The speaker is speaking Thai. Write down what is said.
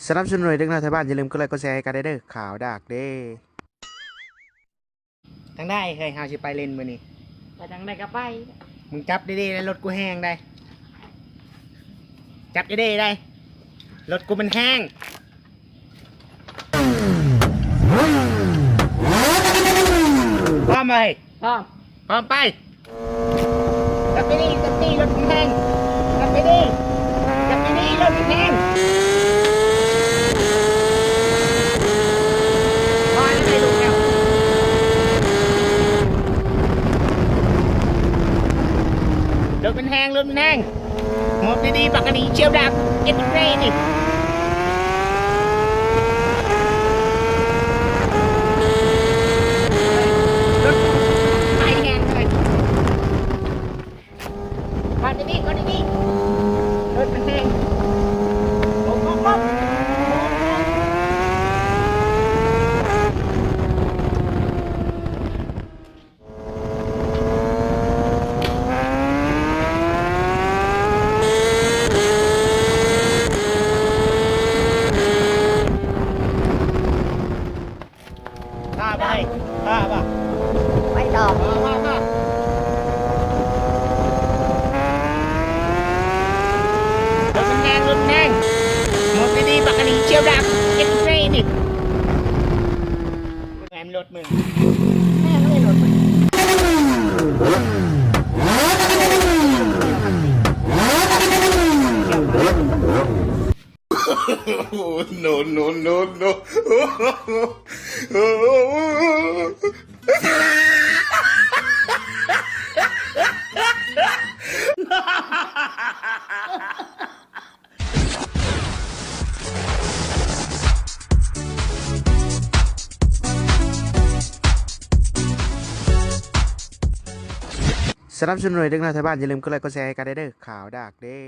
สนับสนุนโดยเด็กน้อยไทยบ้านอย่าลืมกดไลค์กดแชร์ให้กันได้เด้อข่าวดักเด้ทางได้เคยหาสิไปเล่นมื้อนี้ไปทางใดก็ไปมึงจับดีๆได้รถกูแห้งได้จับดีๆได้รถกูมันแห้งพร้อมไหมพร้อมพร้อมไปจับดีๆจับดีรถกูแห้งจับดีๆจับดีๆรถกูแห้งรถมันแห้งรถมันแห้งหมดดีๆปกติเชียวดักเก็บเรย์ดิรถไฟแห้งเลยก่อนดีๆก่อนดีๆรถมันแห้งโอ้โหป้าป่ะไปต่อป้ารถมันแห้งรถมันแห้งหมดดีๆปกติเชียวดักเก็บเรย์ดิแหมรถมึงแม่ก็เลยรถมันno, no, no, no. Ha ha ha! สนับสนุนโดยเด็กน้อยไทยบ้านอย่าลืมกดไลค์กดแชร์ให้กันได้เด้อข่าวดักเด้